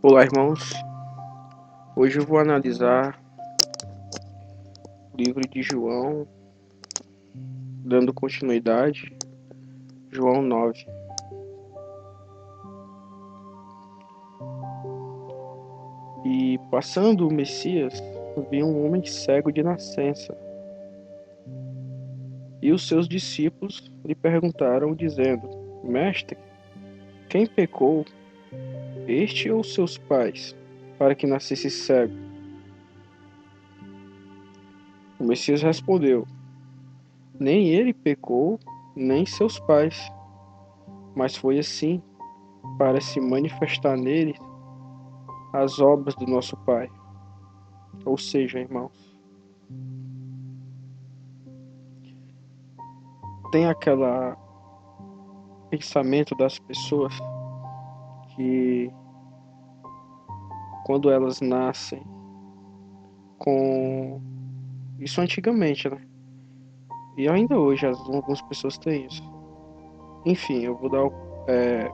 Olá, irmãos. Hoje eu vou analisar o livro de João, dando continuidade, João 9. E passando o Messias, vi um homem cego de nascença. E os seus discípulos lhe perguntaram, dizendo: Mestre, quem pecou, este ou seus pais, para que nascesse cego? O Messias respondeu: Nem ele pecou, nem seus pais, mas foi assim, para se manifestar nele as obras do nosso Pai. Ou seja, irmãos, tem aquele pensamento das pessoas que quando elas nascem com isso antigamente, né? E ainda hoje algumas pessoas têm isso. Enfim, eu vou dar é...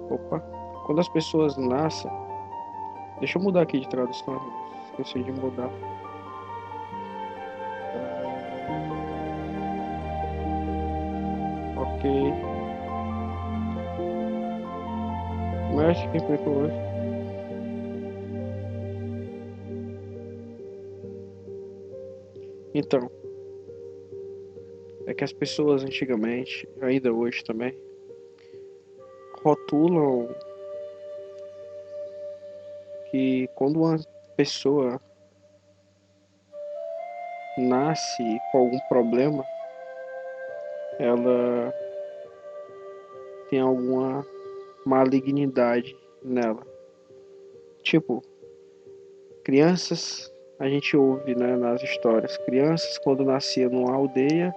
opa, quando as pessoas nascem, deixa eu mudar aqui de tradução, irmãos. Esqueci de mudar. Ok. Mestre, quem pecou hoje? Então, é que as pessoas antigamente, ainda hoje também, rotulam que quando uma pessoa nasce com algum problema, ela tem alguma malignidade nela. Tipo, crianças, a gente ouve, né, nas histórias, crianças quando nasciam numa aldeia,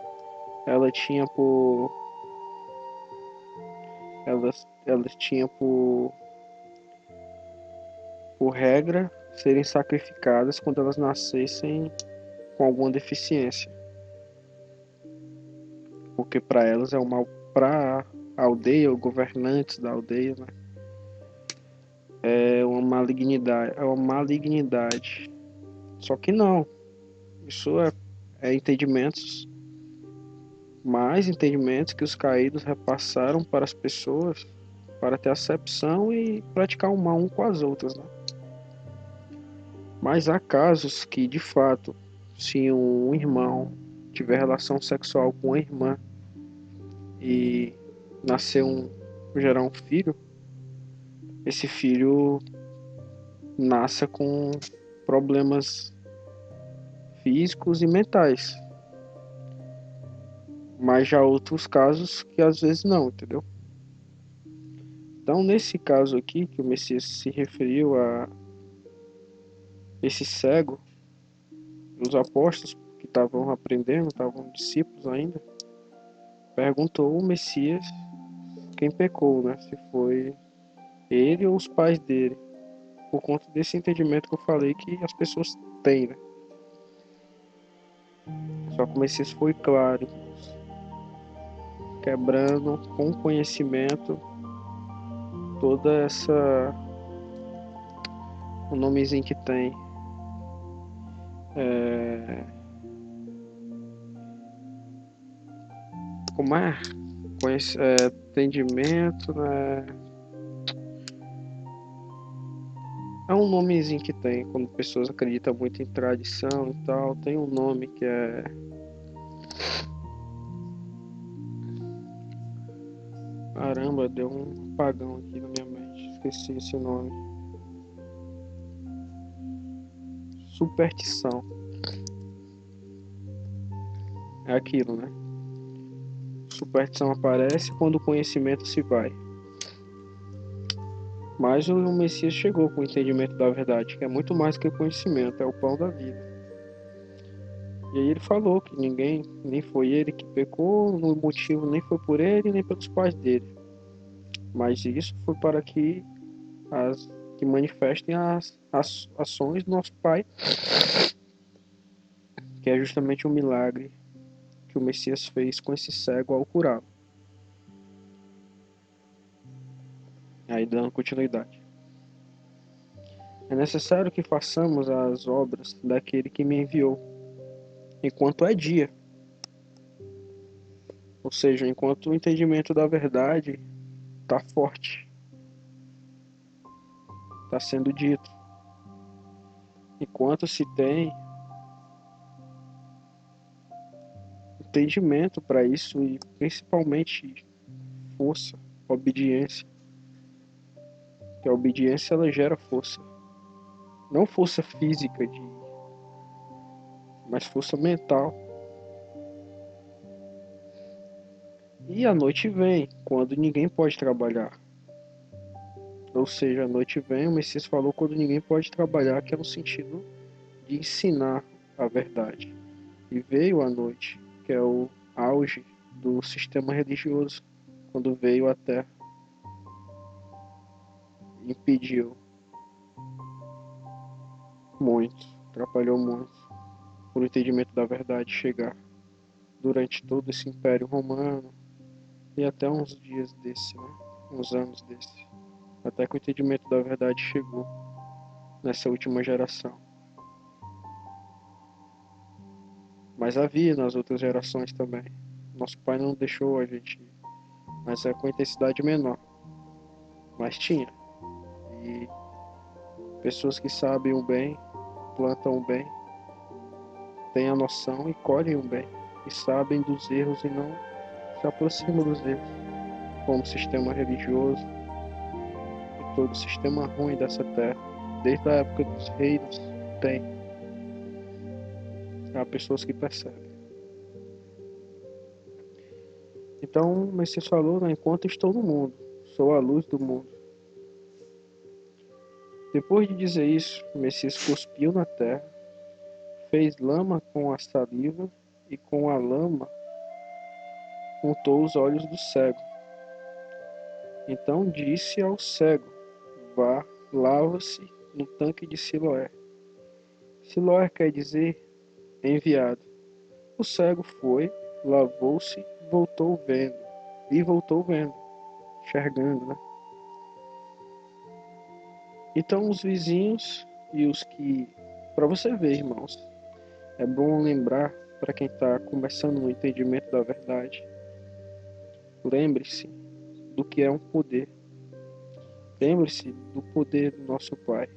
ela tinha por elas tinham por regra serem sacrificadas quando elas nascessem com alguma deficiência, porque para elas é um mal, para a aldeia, os governantes da aldeia, né, é uma malignidade. Só que não, isso é entendimentos, mais entendimentos que os caídos repassaram para as pessoas para ter acepção e praticar o mal um com as outras, né? Mas há casos que, de fato, se um irmão tiver relação sexual com a irmã e nascer gerar um filho, esse filho nasça com problemas físicos e mentais. Mas já há outros casos que às vezes não, entendeu? Então, nesse caso aqui, que o Messias se referiu a esse cego, os apóstolos que estavam aprendendo, estavam discípulos ainda, perguntou o Messias quem pecou, né? Se foi ele ou os pais dele, por conta desse entendimento que eu falei que as pessoas têm, né? Só que o Messias foi claro, quebrando com conhecimento toda essa o nomezinho que tem como é? Entendimento, né? É um nomezinho que tem quando pessoas acreditam muito em tradição e tal, tem um nome que é caramba, deu um apagão aqui na minha mente, esqueci esse nome. Superstição. É aquilo, né? Superstição aparece quando o conhecimento se vai. Mas o Messias chegou com o entendimento da verdade, que é muito mais que conhecimento, é o pão da vida. E aí ele falou que ninguém, nem foi ele que pecou, o motivo nem foi por ele, nem pelos pais dele. Mas isso foi para que manifestem as ações do nosso Pai, que é justamente o milagre que o Messias fez com esse cego ao curá-lo. Aí dando continuidade. É necessário que façamos as obras daquele que me enviou, enquanto é dia, ou seja, enquanto o entendimento da verdade está forte, está sendo dito, enquanto se tem entendimento para isso e principalmente força, obediência, que a obediência ela gera força, não força física mas força mental. E a noite vem quando ninguém pode trabalhar. Ou seja, a noite vem, o Messias falou quando ninguém pode trabalhar, que é no sentido de ensinar a verdade. E veio a noite, que é o auge do sistema religioso, quando veio à Terra e impediu muito, atrapalhou muito por o entendimento da verdade chegar durante todo esse Império Romano e até uns dias desse, né? Uns anos desse, até que o entendimento da verdade chegou nessa última geração. Mas havia nas outras gerações também. Nosso pai não deixou a gente, mas é com intensidade menor. Mas tinha. E pessoas que sabem o bem, plantam o bem, têm a noção e colhem o bem. E sabem dos erros e não se aproximam dos erros. Como o sistema religioso e todo o sistema ruim dessa terra. Desde a época dos reinos tem. Há pessoas que percebem. Então, o Messias falou, né, enquanto estou no mundo, sou a luz do mundo. Depois de dizer isso, o Messias cuspiu na terra, fez lama com a saliva e com a lama untou os olhos do cego. Então disse ao cego: vá, lava-se no tanque de Siloé. Siloé quer dizer enviado. O cego foi, lavou-se, voltou vendo. E voltou vendo, enxergando, né? Então os vizinhos e os que... Para você ver, irmãos, é bom lembrar para quem está começando no entendimento da verdade. Lembre-se do que é um poder. Lembre-se do poder do nosso Pai.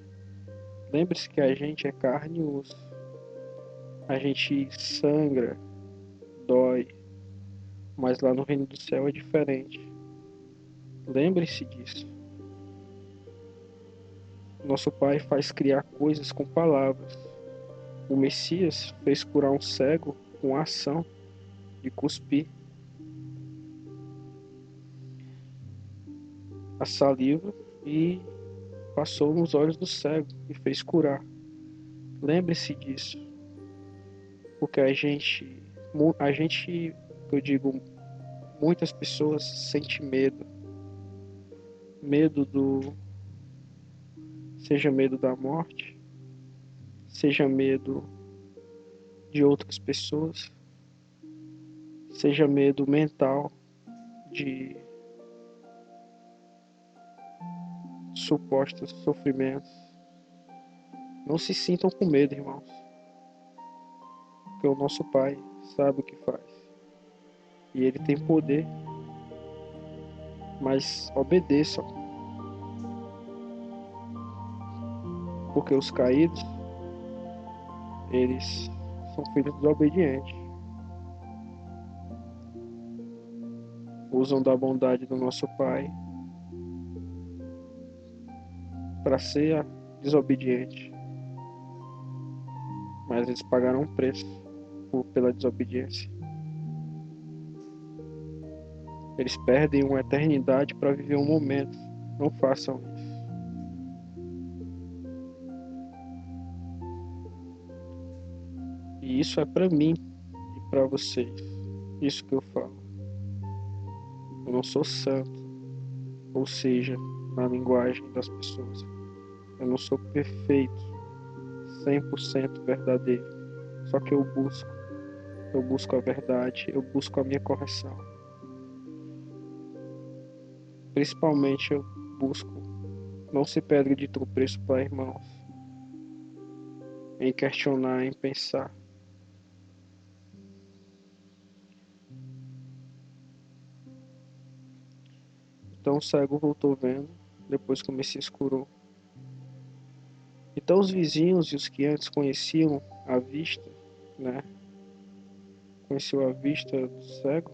Lembre-se que a gente é carne e osso. A gente sangra, dói, mas lá no reino do céu é diferente. Lembre-se disso. Nosso Pai faz criar coisas com palavras. O Messias fez curar um cego com a ação de cuspir a saliva e passou nos olhos do cego e fez curar. Lembre-se disso, porque eu digo, muitas pessoas sentem medo seja medo da morte, seja medo de outras pessoas, seja medo mental de supostos sofrimentos. Não se sintam com medo, irmãos, porque o nosso Pai sabe o que faz e Ele tem poder, mas obedeçam, porque os caídos, eles são filhos desobedientes, usam da bondade do nosso Pai para ser desobediente, mas eles pagaram um preço pela desobediência. Eles perdem uma eternidade para viver um momento. Não façam isso. E isso é para mim e para vocês. Isso que eu falo. Eu não sou santo, ou seja, na linguagem das pessoas. Eu não sou perfeito, 100% verdadeiro. Só que eu busco a verdade, eu busco a minha correção. Principalmente eu busco não ser pedra de tropeço para irmãos. em questionar, em pensar. Então o cego voltou vendo, depois que o Messias curou. Então os vizinhos e os que antes conheciam a vista, né? Conheciam a vista do cego,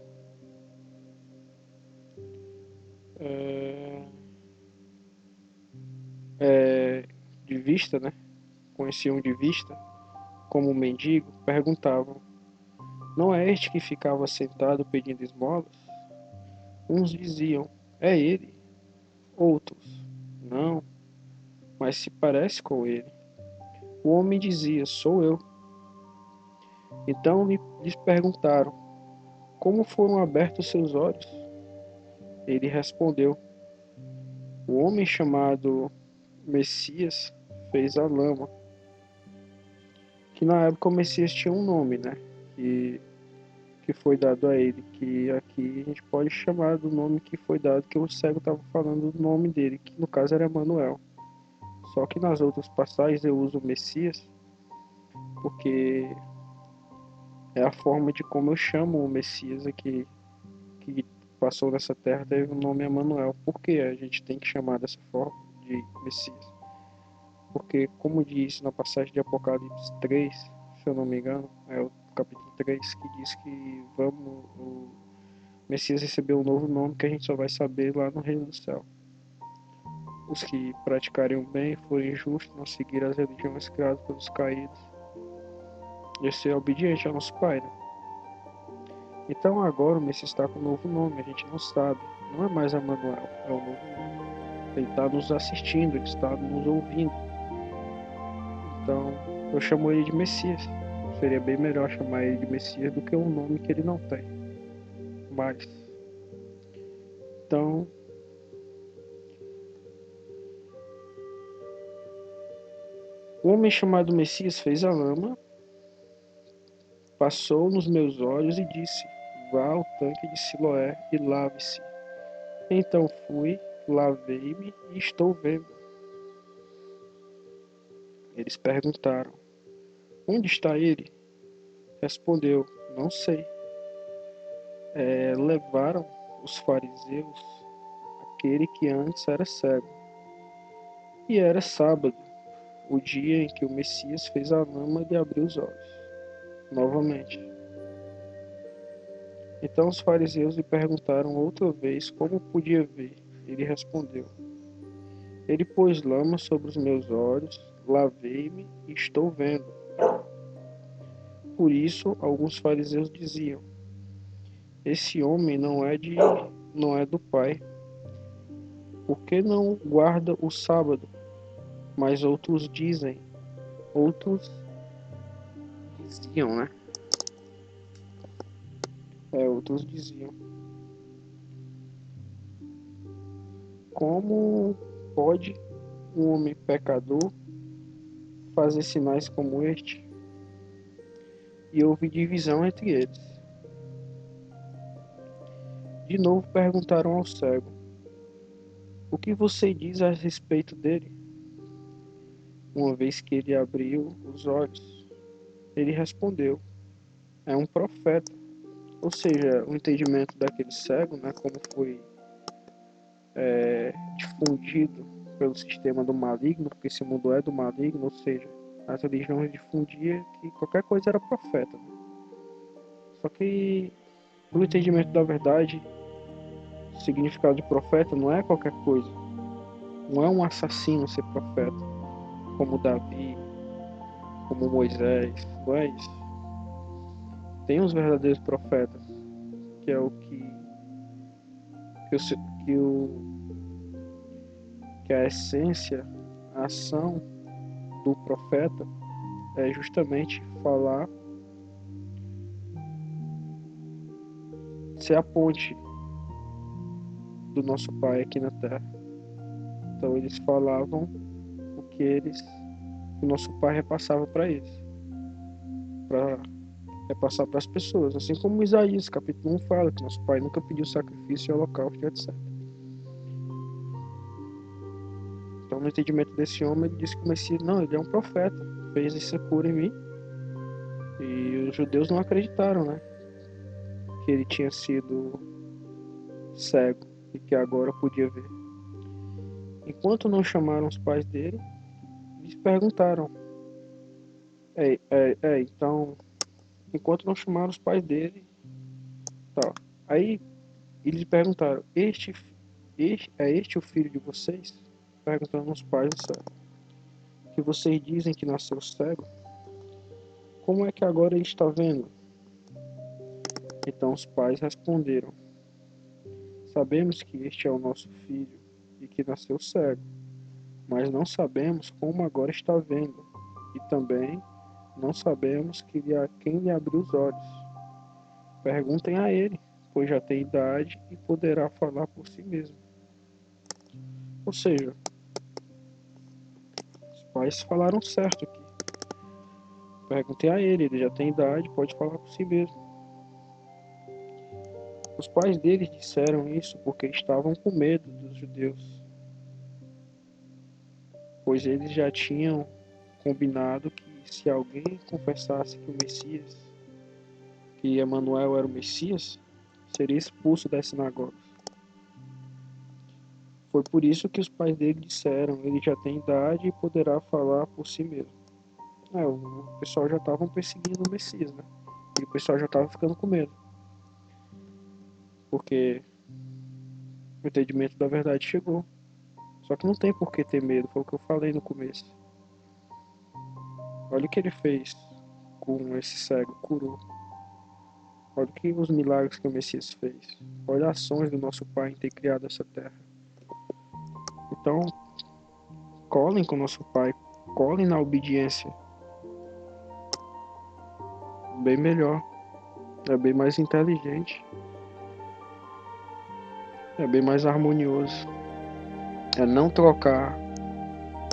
é, de vista, né? Conheciam de vista, como um mendigo, perguntavam: não é este que ficava sentado pedindo esmolas? Uns diziam: é ele. Outros: não, mas se parece com ele. O homem dizia: sou eu. Então lhes perguntaram: como foram abertos seus olhos? Ele respondeu: o homem chamado Messias fez a lama. Que na época o Messias tinha um nome, né? Que foi dado a ele. Que aqui a gente pode chamar do nome que foi dado, que o cego estava falando do nome dele, que no caso era Emanuel. Só que nas outras passagens eu uso Messias porque é a forma de como eu chamo o Messias aqui, que passou nessa terra, teve o nome Emanuel. Por que a gente tem que chamar dessa forma de Messias? Porque, como diz na passagem de Apocalipse 3, se eu não me engano, é o capítulo 3, que diz que o Messias recebeu um novo nome que a gente só vai saber lá no reino do céu. Os que praticarem o bem, forem justos, não seguirem as religiões criadas pelos caídos, e ser obediente ao nosso Pai, né? Então agora o Messias está com um novo nome, a gente não sabe. Não é mais Emanuel, é um novo nome. Ele está nos assistindo, ele está nos ouvindo. Então eu chamo ele de Messias. Seria bem melhor chamar ele de Messias do que um nome que ele não tem. Mas, então, o homem chamado Messias fez a lama, passou nos meus olhos e disse: vá ao tanque de Siloé e lave-se. Então fui, lavei-me e estou vendo. Eles perguntaram: onde está ele? Respondeu: não sei. Levaram os fariseus aquele que antes era cego. E era sábado, o dia em que o Messias fez a lama e abriu os olhos. Novamente. Então os fariseus lhe perguntaram outra vez como podia ver. Ele respondeu: ele pôs lama sobre os meus olhos, lavei-me e estou vendo. Por isso, alguns fariseus diziam: esse homem não é do Pai, por que não guarda o sábado? Mas outros diziam, né? Outros diziam: como pode um homem pecador fazer sinais como este? E houve divisão entre eles. De novo perguntaram ao cego: o que você diz a respeito dele? Uma vez que ele abriu os olhos, ele respondeu: é um profeta. Ou seja, o entendimento daquele cego, né, como foi difundido pelo sistema do maligno, porque esse mundo é do maligno, ou seja, as religiões difundiam que qualquer coisa era profeta. Só que, no entendimento da verdade, o significado de profeta não é qualquer coisa. Não é um assassino ser profeta, como Davi, como Moisés, não é isso. Tem os verdadeiros profetas, que é o que, que a essência, a ação do profeta é justamente falar, ser a ponte do nosso Pai aqui na Terra. Então eles falavam o nosso Pai repassava para eles, para repassar para as pessoas, assim como Isaías capítulo 1 fala que nosso Pai nunca pediu sacrifício e holocausto, etc. Então no entendimento desse homem ele disse que o Messias, não, ele é um profeta, fez essa cura em mim. E os judeus não acreditaram, né? Que ele tinha sido cego e que agora podia ver. Enquanto não chamaram os pais dele, eles perguntaram: então, enquanto não chamaram os pais dele, tal. Aí eles perguntaram: é este o filho de vocês? Perguntando aos pais do cego. Que vocês dizem que nasceu cego? Como é que agora ele está vendo? Então os pais responderam: sabemos que este é o nosso filho e que nasceu cego, mas não sabemos como agora está vendo, e também não sabemos quem lhe abriu os olhos. Perguntem a ele, pois já tem idade e poderá falar por si mesmo. Ou seja, os pais falaram certo aqui. Perguntem a ele, ele já tem idade, pode falar por si mesmo. Os pais deles disseram isso porque estavam com medo dos judeus, pois eles já tinham combinado que se alguém confessasse que o Messias, que Emanuel era o Messias, seria expulso das sinagogas. Foi por isso que os pais dele disseram: ele já tem idade e poderá falar por si mesmo. O pessoal já estavam perseguindo o Messias, né? E o pessoal já estava ficando com medo, porque o entendimento da verdade chegou. Só que não tem por que ter medo, foi o que eu falei no começo. Olha o que ele fez com esse cego, curou. Olha os milagres que o Messias fez. Olha as ações do nosso Pai em ter criado essa terra. Então, colhem com o nosso Pai, colhem na obediência. Bem melhor, é bem mais inteligente, é bem mais harmonioso. É não trocar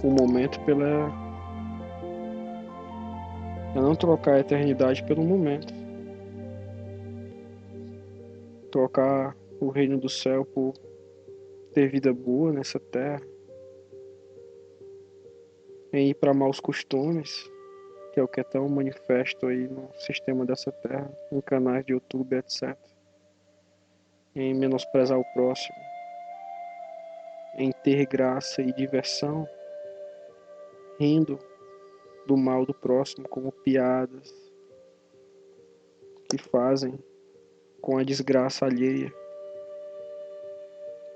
o momento pela. É não trocar a eternidade pelo momento. Trocar o reino do céu por ter vida boa nessa terra. Em ir para maus costumes, que é o que é tão manifesto aí no sistema dessa terra, em canais de YouTube, etc. Em menosprezar o próximo, em ter graça e diversão, rindo do mal do próximo, como piadas que fazem com a desgraça alheia,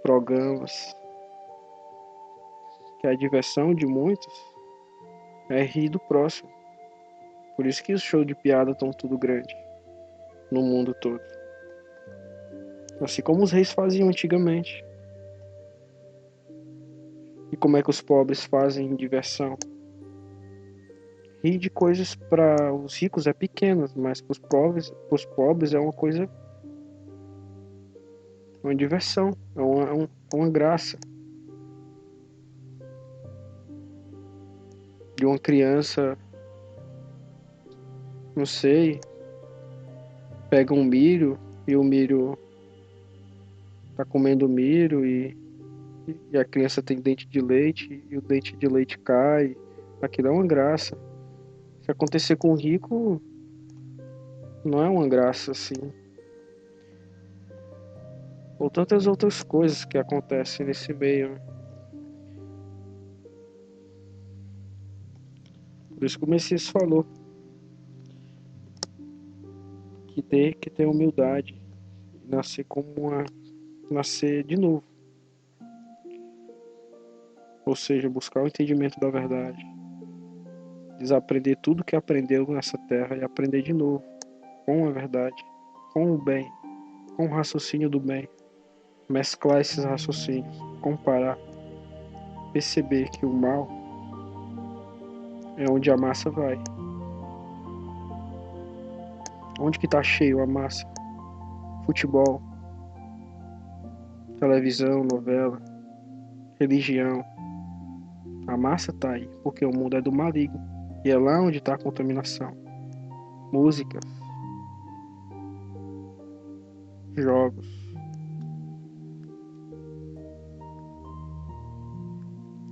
programas, que a diversão de muitos é rir do próximo. Por isso que os shows de piada estão tudo grande no mundo todo. Assim como os reis faziam antigamente. E como é que os pobres fazem diversão? Rir de coisas para os ricos é pequeno, mas para os pobres é uma coisa, uma diversão, uma graça. De uma criança, não sei, pega um milho e o milho tá comendo milho e a criança tem dente de leite e o dente de leite cai. Aquilo é uma graça. Se acontecer com o rico, não é uma graça assim. Ou tantas outras coisas que acontecem nesse meio, né? Por isso que o Messias falou que ter que ter humildade, nascer nascer de novo. Ou seja, buscar o entendimento da verdade. Desaprender tudo que aprendeu nessa terra e aprender de novo, com a verdade, com o bem, com o raciocínio do bem. Mesclar esses raciocínios, comparar, perceber que o mal é onde a massa vai. Onde que tá cheio a massa? Futebol, televisão, novela, religião. A massa tá aí, porque o mundo é do maligno. E é lá onde está a contaminação. Músicas, jogos.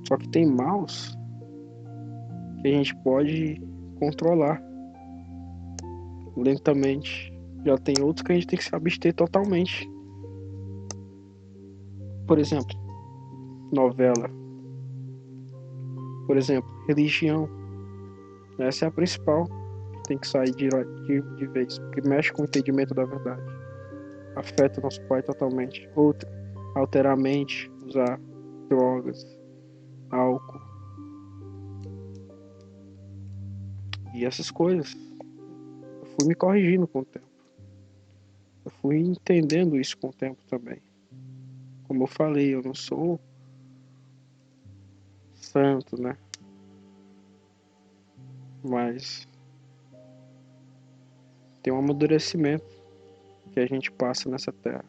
Só que tem maus que a gente pode controlar lentamente. Já tem outros que a gente tem que se abster totalmente. Por exemplo, novela. Por exemplo, religião. Essa é a principal. Tem que sair de vez, porque mexe com o entendimento da verdade. Afeta o nosso pai totalmente. Outra, alterar a mente, usar drogas, álcool e essas coisas. Eu fui me corrigindo com o tempo. Eu fui entendendo isso com o tempo também. Como eu falei, eu não sou santo, né? Mas tem um amadurecimento que a gente passa nessa terra.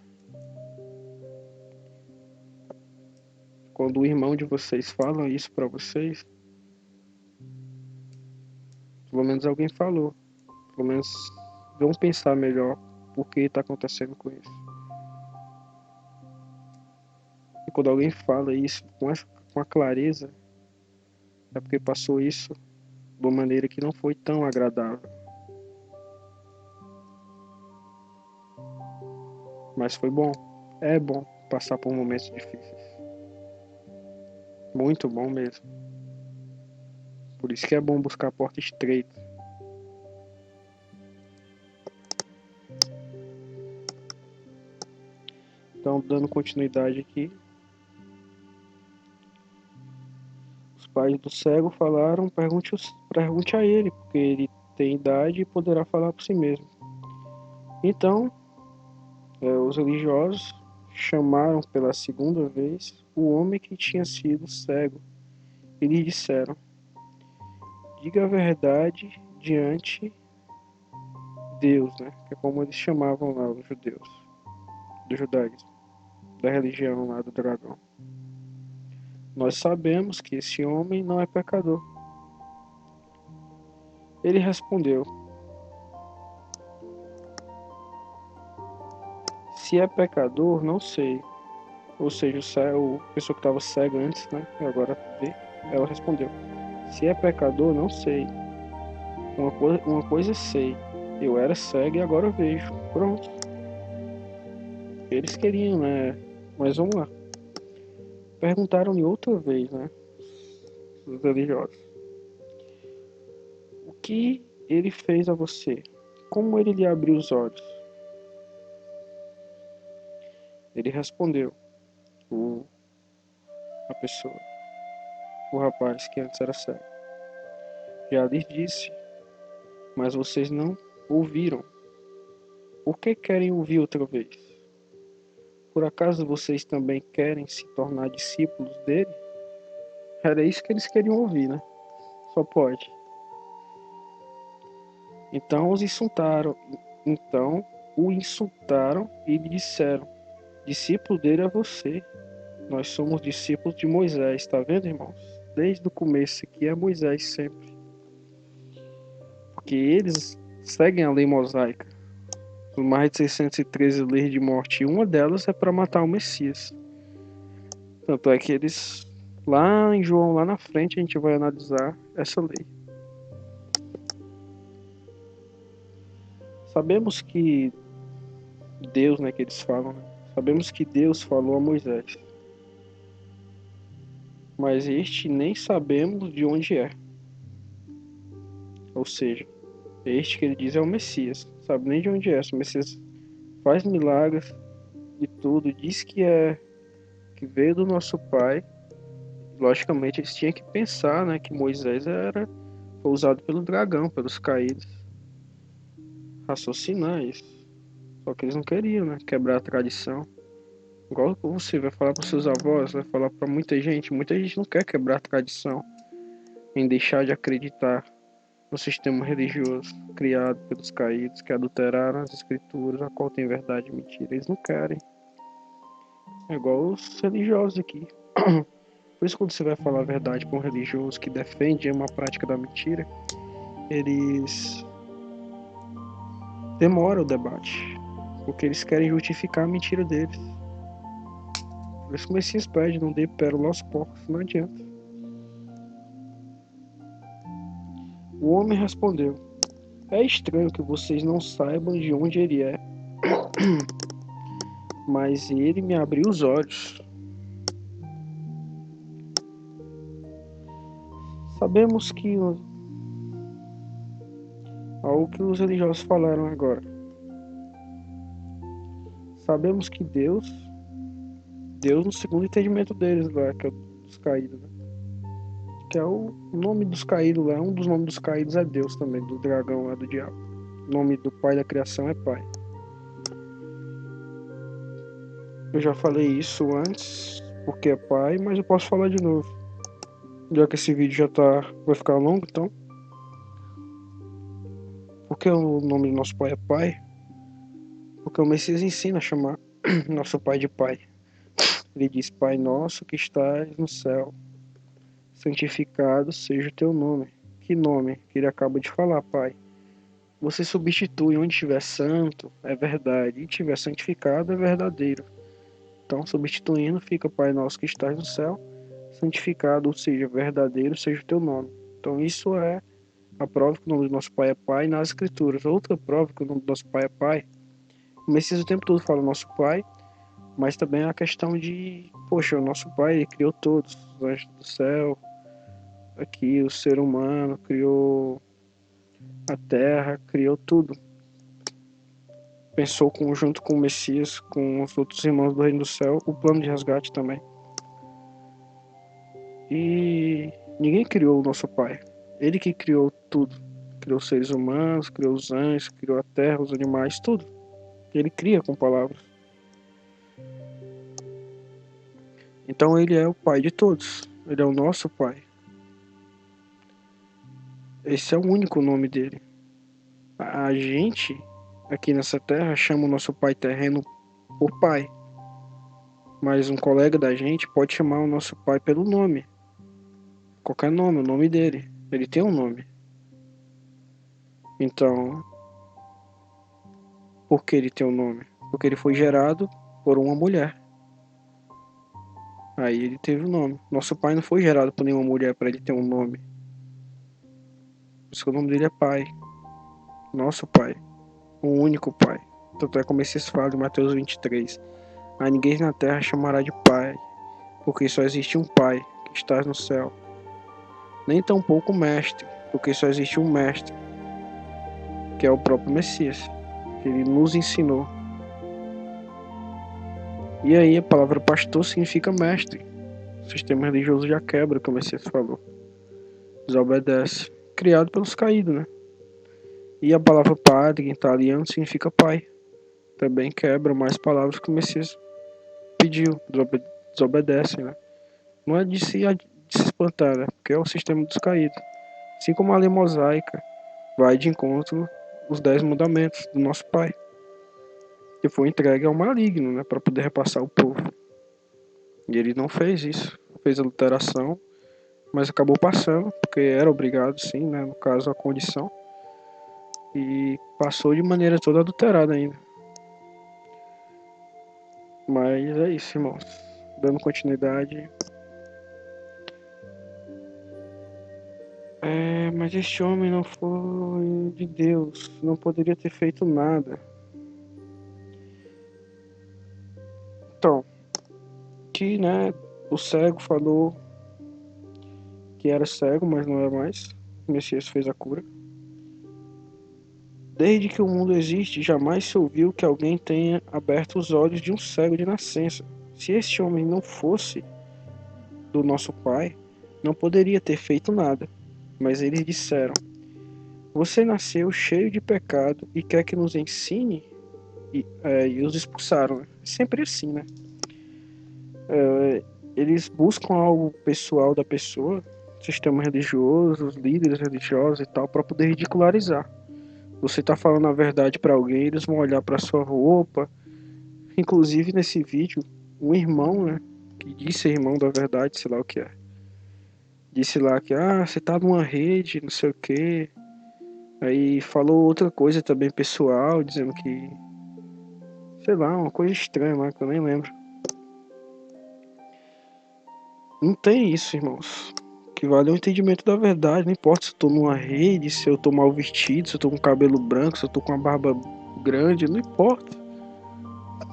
Quando o irmão de vocês fala isso pra vocês, pelo menos alguém falou. Pelo menos vamos pensar melhor por que está acontecendo com isso. E quando alguém fala isso com a clareza, é porque passou isso de uma maneira que não foi tão agradável. Mas foi bom. É bom passar por momentos difíceis. Muito bom mesmo. Por isso que é bom buscar a porta estreita. Então, dando continuidade aqui, os pais do cego falaram, pergunte a ele, porque ele tem idade e poderá falar por si mesmo. Então, os religiosos chamaram pela segunda vez o homem que tinha sido cego e lhe disseram: diga a verdade diante Deus, né? Que é como eles chamavam lá os judeus, do judaísmo, da religião lá do dragão. Nós sabemos que esse homem não é pecador. Ele respondeu: se é pecador, não sei. Ou seja, a pessoa que estava cega antes, né? E agora vê. Ela respondeu: se é pecador, não sei. Uma coisa sei. Eu era cego e agora vejo. Pronto. Eles queriam, né? Mas vamos lá. Perguntaram-lhe outra vez, né? Os religiosos: o que ele fez a você? Como ele lhe abriu os olhos? Ele respondeu: o, a pessoa, o rapaz que antes era cego. Já lhes disse, mas vocês não ouviram. Por que querem ouvir outra vez? Por acaso vocês também querem se tornar discípulos dele? Era isso que eles queriam ouvir, né? Só pode. Então o insultaram e lhe disseram: discípulo dele é você. Nós somos discípulos de Moisés, tá vendo, irmãos? Desde o começo aqui é Moisés sempre. Porque eles seguem a lei mosaica. Os mais de 613 leis de morte, e uma delas é para matar o Messias. Tanto é que eles, lá em João, lá na frente, a gente vai analisar essa lei. Sabemos que Deus, né, que eles falam, né? Sabemos que Deus falou a Moisés. Mas este nem sabemos de onde é. Ou seja, este que ele diz é o Messias. Não sabe nem de onde é. O Messias faz milagres e tudo. Diz que veio do nosso pai. Logicamente, eles tinham que pensar, né, que Moisés foi usado pelo dragão, pelos caídos. Raciocinar isso. Só que eles não queriam, né, quebrar a tradição. Igual você vai falar para seus avós, vai falar para muita gente. Muita gente não quer quebrar a tradição, em deixar de acreditar no sistema religioso criado pelos caídos que adulteraram as escrituras, a qual tem verdade e mentira. Eles não querem. É igual os religiosos aqui. Por isso, quando você vai falar a verdade para um religioso que defende uma prática da mentira, eles demoram o debate, porque eles querem justificar a mentira deles. Por isso que o Messias pede: não dê pérola aos porcos, não adianta. O homem respondeu: é estranho que vocês não saibam de onde ele é, mas ele me abriu os olhos. Sabemos que algo que os religiosos falaram agora. Sabemos que Deus no segundo entendimento deles lá, que é o dos caídos, né? Que é o nome dos caídos lá, um dos nomes dos caídos é Deus também, do dragão lá, do diabo. O nome do pai da criação é Pai. Eu já falei isso antes, porque é Pai, mas eu posso falar de novo. Já que esse vídeo vai ficar longo, então. Por que o nome do nosso Pai é Pai? Porque o Messias ensina a chamar nosso Pai de Pai. Ele diz: Pai nosso que estás no céu, santificado seja o teu nome. Que nome? Que ele acaba de falar, Pai. Você substitui onde tiver santo, é verdade, e tiver santificado, é verdadeiro. Então, substituindo, fica Pai nosso que estás no céu, santificado, ou seja, verdadeiro seja o teu nome. Então, isso é a prova que o nome do nosso Pai é Pai nas Escrituras. Outra prova que o nome do nosso Pai é Pai, o Messias o tempo todo fala nosso Pai, mas também a questão de, poxa, o nosso Pai ele criou todos, os anjos do céu, aqui o ser humano, criou a terra, criou tudo. Pensou junto com o Messias, com os outros irmãos do Reino do Céu, o plano de resgate também. E ninguém criou o nosso Pai. Ele que criou tudo. Criou os seres humanos, criou os anjos, criou a terra, os animais, tudo. Ele cria com palavras. Então ele é o Pai de todos. Ele é o nosso Pai. Esse é o único nome dele. A gente, aqui nessa terra, chama o nosso pai terreno por pai. Mas um colega da gente pode chamar o nosso pai pelo nome. Qualquer nome, o nome dele. Ele tem um nome. Então, por que ele tem um nome? Porque ele foi gerado por uma mulher. Aí ele teve um nome. Nosso pai não foi gerado por nenhuma mulher para ele ter um nome. Por isso que o nome dele é Pai. Nosso Pai. O único Pai. Tanto é como vocês falam em Mateus 23. A ninguém na terra chamará de Pai, porque só existe um Pai, que está no céu. Nem tampouco Mestre, porque só existe um Mestre, que é o próprio Messias, que ele nos ensinou. E aí a palavra pastor significa mestre. O sistema religioso já quebra, como o Messias falou. Desobedece. Criado pelos caídos, né? E a palavra padre, em italiano, significa pai. Também quebra mais palavras que o Messias pediu. Desobedecem, né? Não é de se espantar, né? Porque é o sistema dos caídos. Assim como a lei mosaica vai de encontro os 10 mandamentos do nosso Pai, que foi entregue ao maligno, né? Para poder repassar o povo. E ele não fez isso. Fez a alteração, mas acabou passando, porque era obrigado, sim, né? No caso, a condição. E passou de maneira toda adulterada ainda. Mas é isso, irmãos. Dando continuidade. Mas este homem não foi de Deus. Não poderia ter feito nada. Então, que, né? O cego falou que era cego, mas não é mais. O Messias fez a cura. Desde que o mundo existe, jamais se ouviu que alguém tenha aberto os olhos de um cego de nascença. Se este homem não fosse do nosso Pai, não poderia ter feito nada. Mas eles disseram: você nasceu cheio de pecado e quer que nos ensine? E os expulsaram. É sempre assim, né? Eles buscam algo pessoal da pessoa, sistema religioso, os líderes religiosos e tal, para poder ridicularizar. Você tá falando a verdade para alguém, eles vão olhar para sua roupa. Inclusive nesse vídeo, um irmão, né, que disse irmão da verdade, sei lá o que é. Disse lá que, você tá numa rede, não sei o que. Aí falou outra coisa também pessoal, dizendo que, sei lá, uma coisa estranha lá, que eu nem lembro. Não tem isso, irmãos. que vale é o entendimento da verdade. Não importa se eu tô numa rede, se eu tô mal vestido, se eu tô com cabelo branco, se eu tô com a barba grande, não importa.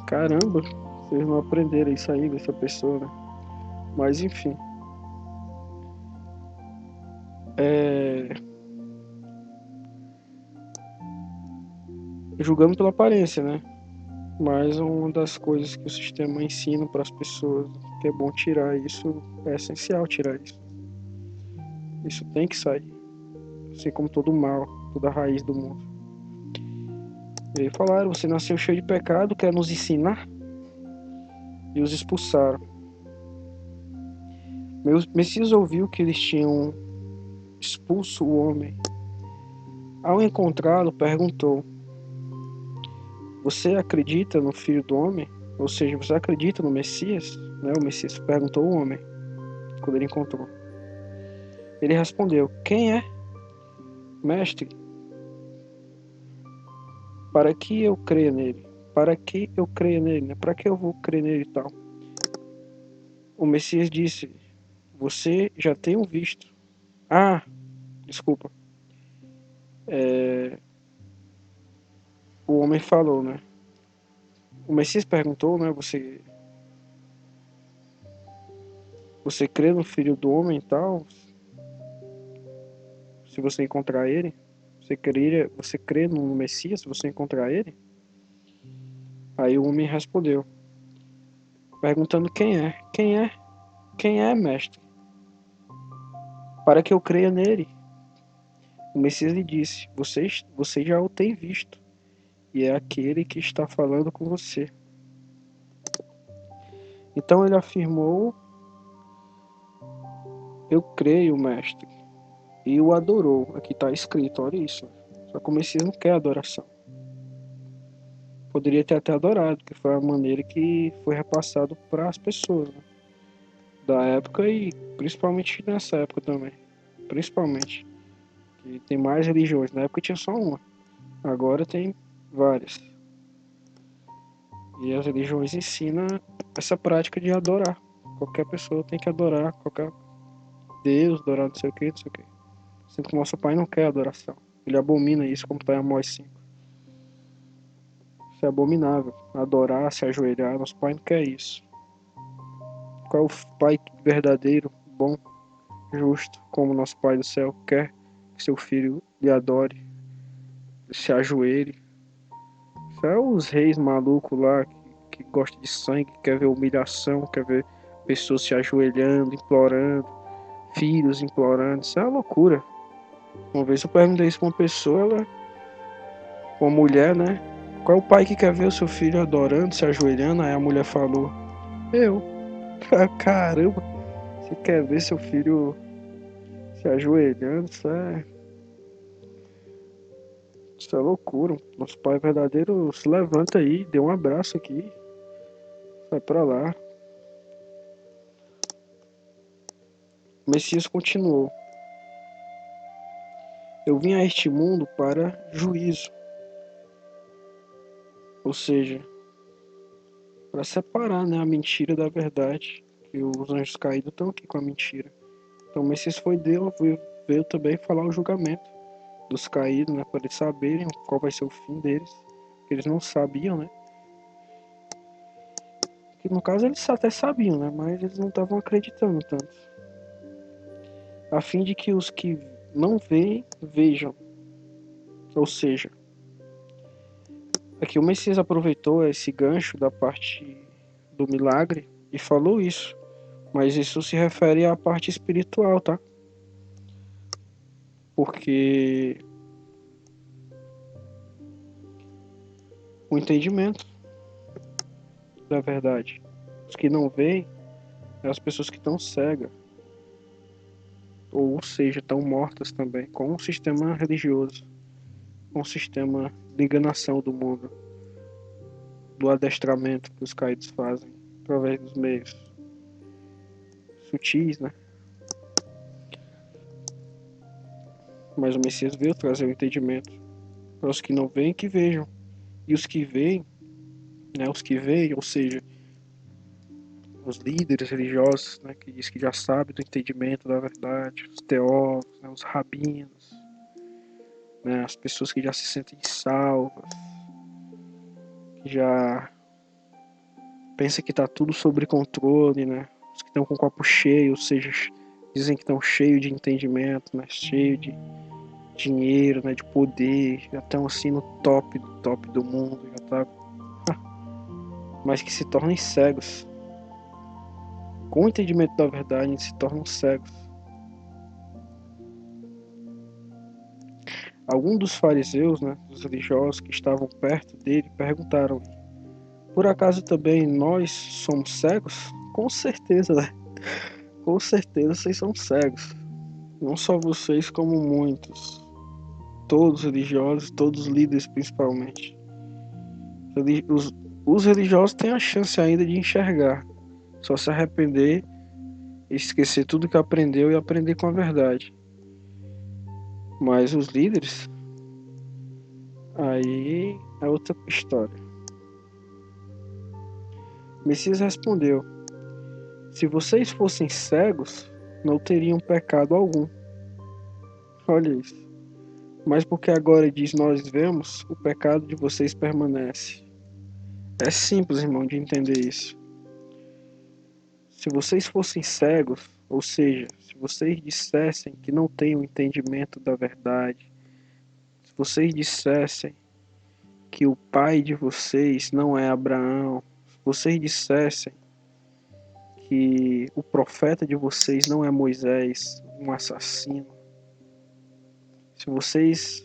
Caramba, vocês não aprenderam isso aí dessa pessoa, né? Mas enfim. Julgando pela aparência, né? Mas uma das coisas que o sistema ensina para as pessoas, que é bom tirar isso, é essencial tirar isso. Isso tem que sair. Assim como todo mal, toda a raiz do mundo. E aí falaram, você nasceu cheio de pecado, quer nos ensinar? E os expulsaram. Messias ouviu que eles tinham expulso o homem. Ao encontrá-lo, perguntou: você acredita no Filho do Homem? Ou seja, você acredita no Messias? Né? O Messias perguntou ao homem quando ele encontrou. Ele respondeu: quem é? Mestre, para que eu creia nele? Para que eu creia nele? Né? Para que eu vou crer nele e tal? O Messias disse: você já tem o visto. Ah, desculpa. O homem falou, né? O Messias perguntou, né? Você crê no Filho do Homem e tal? Se você encontrar ele? Você crê no Messias se você encontrar ele? Aí o homem respondeu, perguntando quem é. Quem é? Quem é, mestre? Para que eu creia nele. O Messias lhe disse, você já o tem visto, e é aquele que está falando com você. Então ele afirmou, eu creio, mestre, e o adorou. Aqui está escrito, olha isso. Só que o Messias não quer adoração. Poderia ter até adorado, que foi a maneira que foi repassado para as pessoas, né? Da época e principalmente nessa época também. Principalmente. Que tem mais religiões. Na época tinha só uma. Agora tem várias. E as religiões ensinam essa prática de adorar. Qualquer pessoa tem que adorar qualquer Deus, adorar não sei o que, não sei o que. Assim como nosso pai não quer adoração. Ele abomina isso, como está em Amós 5. Isso é abominável. Adorar, se ajoelhar. Nosso pai não quer isso. Qual é o pai verdadeiro, bom, justo, como nosso pai do céu quer que seu filho lhe adore, se ajoelhe? Isso é os reis malucos lá que gostam de sangue, quer ver humilhação, quer ver pessoas se ajoelhando, implorando, filhos implorando. Isso é uma loucura. Uma vez eu perguntei isso pra uma pessoa, uma mulher, né? Qual é o pai que quer ver o seu filho adorando, se ajoelhando? Aí a mulher falou: eu. Caramba, você quer ver seu filho se ajoelhando? Isso é loucura. Nosso pai verdadeiro se levanta aí, dê um abraço aqui, vai pra lá. O Messias continuou: eu vim a este mundo para juízo, ou seja, para separar, né, a mentira da verdade. E os anjos caídos estão aqui com a mentira. Então o Messias veio também falar o julgamento dos caídos, né, para eles saberem qual vai ser o fim deles. Eles não sabiam, né? Que no caso eles até sabiam, né? Mas eles não estavam acreditando tanto. A fim de que os que não veem, vejam. Ou seja, aqui o Messias aproveitou esse gancho da parte do milagre e falou isso. Mas isso se refere à parte espiritual, tá? Porque o entendimento da verdade. Os que não veem é as pessoas que estão cegas. Ou seja, estão mortas também, com o sistema religioso, com o sistema de enganação do mundo, do adestramento que os caídos fazem através dos meios sutis, né? Mas o Messias veio trazer o entendimento para os que não veem, que vejam. E os que veem, né? Os que veem, ou seja, os líderes religiosos, né, que diz que já sabe do entendimento da verdade, os teólogos, né, os rabinos, né, as pessoas que já se sentem salvas, que já pensa que está tudo sob controle, né, os que estão com o copo cheio, ou seja, dizem que estão cheios de entendimento, né, cheio de dinheiro, né, de poder, já estão assim no top do mundo, já tá, mas que se tornem cegos. Com o entendimento da verdade, eles se tornam cegos. Alguns dos fariseus, né, dos religiosos que estavam perto dele, perguntaram: por acaso também nós somos cegos? Com certeza, né? Com certeza vocês são cegos. Não só vocês, como muitos. Todos religiosos, todos líderes principalmente. Os religiosos têm a chance ainda de enxergar. Só se arrepender, esquecer tudo que aprendeu e aprender com a verdade. Mas os líderes, aí é outra história. Messias respondeu: se vocês fossem cegos, não teriam pecado algum. Olha isso. Mas porque agora diz nós vemos, o pecado de vocês permanece. É simples, irmão, de entender isso. Se vocês fossem cegos, ou seja, se vocês dissessem que não têm o entendimento da verdade, se vocês dissessem que o pai de vocês não é Abraão, se vocês dissessem que o profeta de vocês não é Moisés, um assassino, se vocês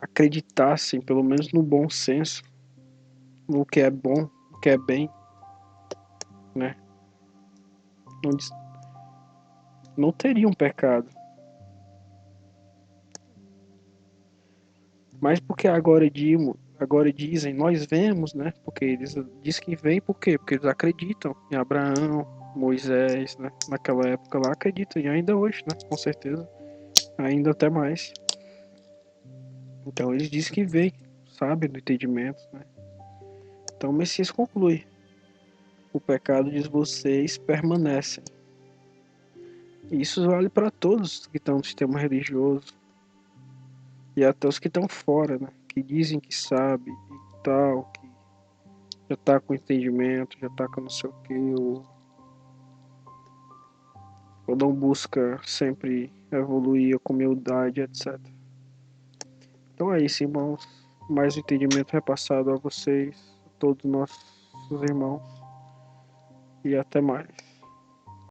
acreditassem, pelo menos no bom senso, no que é bom, no que é bem, né? Não, não teriam pecado. Mas porque agora dizem, nós vemos, né? Porque eles dizem que vem por quê? Porque eles acreditam em Abraão, Moisés, né? Naquela época lá acreditam, e ainda hoje, né? Com certeza. Ainda até mais. Então eles dizem que vem, sabe, do entendimento, né? Então o Messias conclui: o pecado de vocês permanece. E isso vale para todos que estão no sistema religioso e até os que estão fora, né? Que dizem que sabe e tal, que já tá com entendimento, já tá com não sei o que, ou não busca sempre evoluir com humildade, etc. Então é isso, irmãos. Mais um entendimento repassado a vocês, todos nossos irmãos, e até mais.